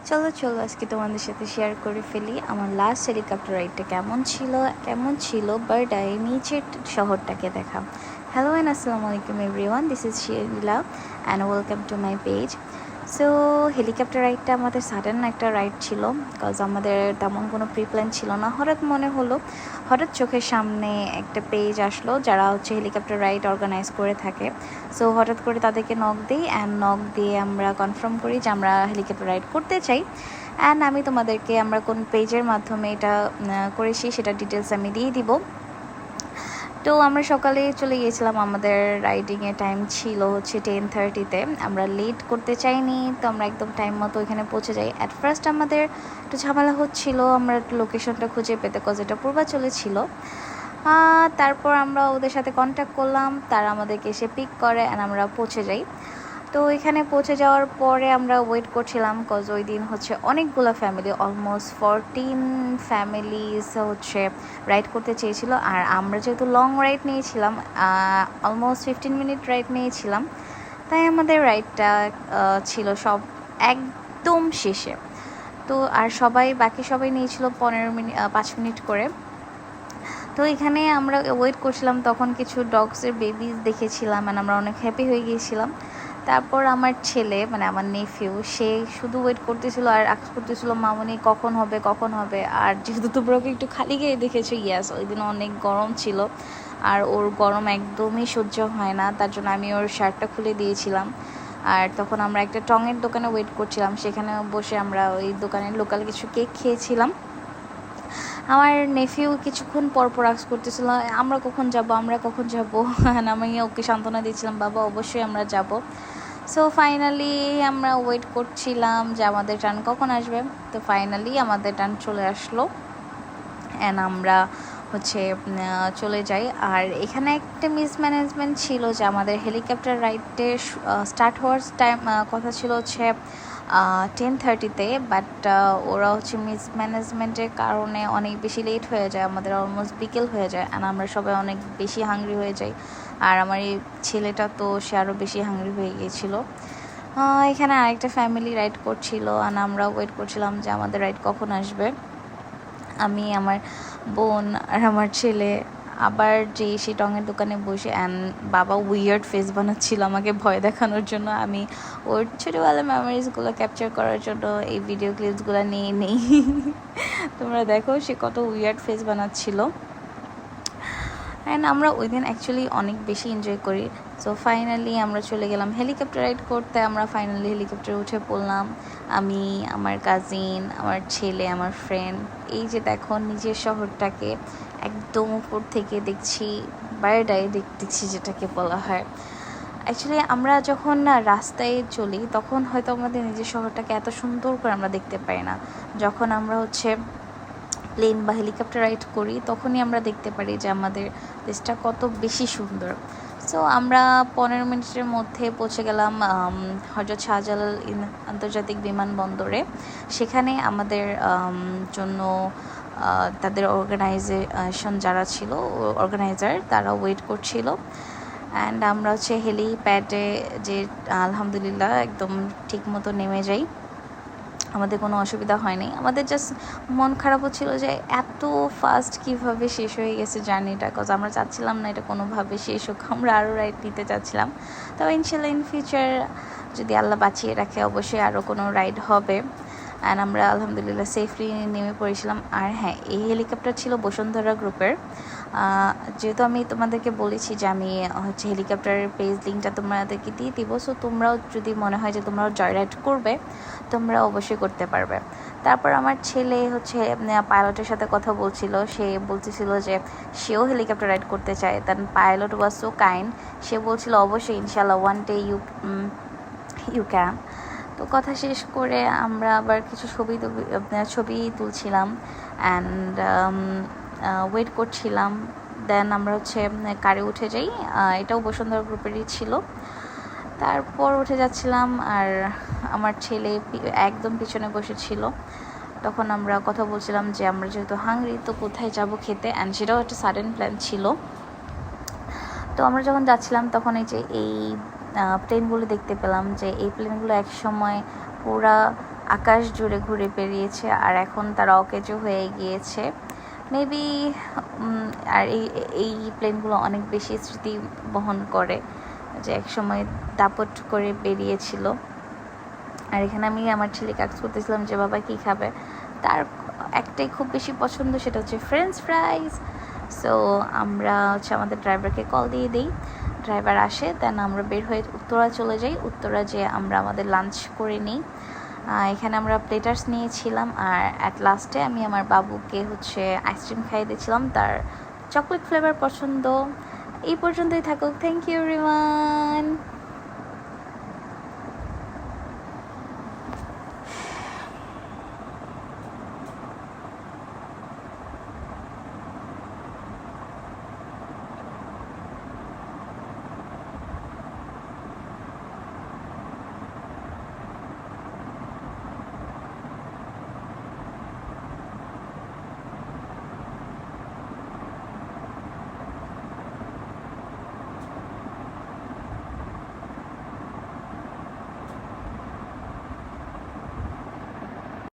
চলো আজকে তোমাদের সাথে শেয়ার করে ফেলি আমার লাস্ট হেলিকপ্টার রাইডটা কেমন ছিল বাট নিচের শহরটাকে দেখা। হ্যালো অ্যান্ড আসসালামু আলাইকুম everyone, this is Shila and welcome to my page. So helicopter রাইডটা আমাদের সাডেন একটা রাইড ছিল, বিকজ আমাদের তেমন কোনো প্রিপ্ল্যান ছিল না। হঠাৎ চোখের সামনে একটা পেজ আসলো যারা হচ্ছে হেলিকপ্টার রাইড অর্গানাইজ করে থাকে। সো হঠাৎ করে তাদেরকে নক দিয়ে আমরা কনফার্ম করি যে আমরা হেলিকপ্টার রাইড করতে চাই। অ্যান্ড আমি তোমাদেরকে আমরা কোন পেজের মাধ্যমে এটা করেছি সেটা ডিটেলস আমি দিয়ে দিব। তো আমরা সকালে চলে গিয়েছিলাম, আমাদের রাইডিংয়ের টাইম ছিল হচ্ছে 10:30-তে। আমরা লেট করতে চাইনি, তো আমরা একদম টাইম মতো ওইখানে পৌঁছে যাই। অ্যাট ফার্স্ট আমাদের একটু ঝামেলা হচ্ছিল আমরা একটু লোকেশনটা খুঁজে পেতে, কজ এটা পূর্বাচলে ছিল। তারপর আমরা ওদের সাথে কন্ট্যাক্ট করলাম, তারা আমাদেরকে এসে পিক করে অ্যান্ড আমরা পৌঁছে যাই। তো এখানে পৌঁছে যাওয়ার পরে আমরা ওয়েট করছিলাম, কজ ওই দিন হচ্ছে অনেকগুলো ফ্যামিলি, অলমোস্ট 14 ফ্যামিলিস হচ্ছে রাইড করতে চেয়েছিল। আর আমরা যেহেতু লং রাইড নিয়েছিলাম, অলমোস্ট 15 মিনিট রাইড নিয়েছিলাম, তাই আমাদের রাইডটা ছিল সব একদম শেষে। তো আর বাকি সবাই নিয়েছিল 5 মিনিট করে। তো এখানে আমরা ওয়েট করছিলাম, তখন কিছু ডগসের বেবিজ দেখেছিলাম অ্যান্ড আমরা অনেক হ্যাপি হয়ে গিয়েছিলাম। তারপর আমার ছেলে, মানে আমার নেফিউ, সে শুধু ওয়েট করতেছিল আর আক্স করতেছিল মামনি কখন হবে। আর যেহেতু তোমরা ওকে একটু খালি গিয়ে দেখেছো, ইয়াস, ওই দিন অনেক গরম ছিল আর ওর গরম একদমই সহ্য হয় না, তার জন্য আমি ওর শার্টটা খুলে দিয়েছিলাম। আর তখন আমরা একটা টঙের দোকানে ওয়েট করছিলাম, সেখানে বসে আমরা ওই দোকানের লোকাল কিছু কেক খেয়েছিলাম। আমার নেফিউ কিছুক্ষণ পর আক্স করতেছিল আমরা কখন যাব আমি ওকে সান্ত্বনা দিয়েছিলাম, বাবা অবশ্যই আমরা যাব। সো ফাইনালি আমরা ওয়েট করছিলাম যে আমাদের টার্ন কখন আসবে। তো ফাইনালি আমাদের টার্ন চলে আসলো অ্যান্ড আমরা হচ্ছে চলে যাই। আর এখানে একটা মিসম্যানেজমেন্ট ছিল যে আমাদের হেলিকপ্টার রাইডে স্টার্ট হওয়ার টাইম কথা ছিল হচ্ছে 10:30-তে, বাট ওরা হচ্ছে মিসম্যানেজমেন্টের কারণে অনেক বেশি লেট হয়ে যায়, আমাদের অলমোস্ট বিকেল হয়ে যায় অ্যান্ড আমরা সবাই অনেক বেশি হাংরি হয়ে যাই। আর আমার এই ছেলেটা তো সে আরও বেশি হাংরি হয়ে গিয়েছিলো। এখানে আরেকটা ফ্যামিলি রাইড করছিল আর আমরা ওয়েট করছিলাম যে আমাদের রাইড কখন আসবে। আমি, আমার বোন আর আমার ছেলে আবার যে সেই টঙের দোকানে বসে, অ্যান্ড বাবা উইয়ার্ড ফেস বানাচ্ছিল আমাকে ভয় দেখানোর জন্য। আমি ওর ছোটোবেলার মেমোরিজগুলো ক্যাপচার করার জন্য এই ভিডিও ক্লিপসগুলো নিয়ে নেই। তোমরা দেখো সে কত উইয়ার্ড ফেস বানাচ্ছিল। অ্যান্ড আমরা ওই দিন অ্যাকচুয়ালি অনেক বেশি এনজয় করি। সো ফাইনালি আমরা চলে গেলাম হেলিকপ্টার রাইড করতে। আমরা ফাইনালি হেলিকপ্টারে উঠে পড়লাম, আমি, আমার কাজিন, আমার ছেলে, আমার ফ্রেন্ড। এই যে দেখো নিজের শহরটাকে একদম উপর থেকে দেখছি, বাইরেটাই দেখছি যেটাকে বলা হয়। অ্যাকচুয়ালি আমরা যখন রাস্তায় চলি তখন হয়তো আমাদের নিজের শহরটাকে এত সুন্দর করে আমরা দেখতে পাই না। যখন আমরা হচ্ছে প্লেন বা হেলিকপ্টার রাইড করি তখনই আমরা দেখতে পারি যে আমাদের দেশটা কত বেশি সুন্দর। সো আমরা 15 মিনিটের মধ্যে পৌঁছে গেলাম হযরত শাহজালাল আন্তর্জাতিক বিমানবন্দরে। সেখানে আমাদের জন্য তাদের অর্গানাইজেশন যারা ছিল, অর্গানাইজার, তারা ওয়েট করছিল। অ্যান্ড আমরা হচ্ছে হেলিপ্যাডে যে আলহামদুলিল্লাহ একদম ঠিক মতো নেমে যাই, আমাদের কোনো অসুবিধা হয়নি। আমাদের জাস্ট মন খারাপ হচ্ছিল যে এত ফাস্ট কীভাবে শেষ হয়ে গেছে জার্নিটা, কজ আমরা চাচ্ছিলাম না এটা কোনোভাবে শেষ হোক, আমরা আরও রাইড নিতে চাচ্ছিলাম। তবে ইনশাল্লাহ ইন ফিউচার যদি আল্লাহ বাঁচিয়ে রাখে অবশ্যই আরও কোনো রাইড হবে। অ্যান্ড আমরা আলহামদুলিল্লাহ সেফলি নেমে পড়েছিলাম। আর হ্যাঁ, এই হেলিকপ্টার ছিল বসুন্ধরা গ্রুপের। যেহেতু আমি তোমাদেরকে বলেছি যে আমি হচ্ছে হেলিকপ্টারের পেজ লিঙ্কটা তোমাদেরকে দিয়ে দিব, সো তোমরাও যদি মনে হয় যে তোমরাও জয় রাইড করবে তোমরা অবশ্যই করতে পারবে। তারপর আমার ছেলে হচ্ছে পাইলটের সাথে কথা বলছিল, সে বলতেছিল যে সেও হেলিকপ্টার রাইড করতে চায়। দেন পাইলট ওয়াজ সো কাইন্ড, সে বলছিল অবশ্যই ইনশাল্লাহ ওয়ান ডে ইউ ক্যান। তো কথা শেষ করে আমরা আবার কিছু ছবি তুলছিলাম অ্যান্ড ওয়েট করছিলাম। দেন আমরা হচ্ছে কারে উঠে যাই, এটাও বসুন্ধরা গ্রুপেরই ছিল। তারপর উঠে যাচ্ছিলাম আর আমার ছেলে একদম পিছনে বসেছিল। তখন আমরা কথা বলছিলাম যে আমরা যেহেতু হাংরি তো কোথায় যাব খেতে, অ্যান্ড সেটাও একটা সাডেন প্ল্যান ছিল। তো আমরা যখন যাচ্ছিলাম তখন এই প্লেনগুলো দেখতে পেলাম যে এই প্লেনগুলো এক সময় পুরা আকাশ জুড়ে ঘুরে বেরিয়েছে, আর এখন তারা অকেজো হয়ে গিয়েছে মেবি। আর এই প্লেনগুলো অনেক বেশি স্মৃতি বহন করে, যে এক সময় দাপট করে বেরিয়েছিল। আর এখানে আমি আমার ছেলেকে আস্ক করতেছিলাম যে বাবা কী খাবে, তার একটাই খুব বেশি পছন্দ, সেটা হচ্ছে ফ্রেঞ্চ ফ্রাইজ। সো আমরা হচ্ছে আমাদের ড্রাইভারকে কল দিয়ে দিই, ড্রাইভার আসে, দেন আমরা বের হয়ে উত্তরা চলে যাই। উত্তরা যেয়ে আমরা আমাদের লাঞ্চ করে নিই। এখানে আমরা প্লেটার্স নিয়েছিলাম, আর অ্যাট লাস্টে আমি আমার বাবুকে হচ্ছে আইসক্রিম খাইয়ে দিয়েছিলাম, তার চকলেট ফ্লেভার পছন্দ। এই পর্যন্তই থাকুক। Thank you everyone.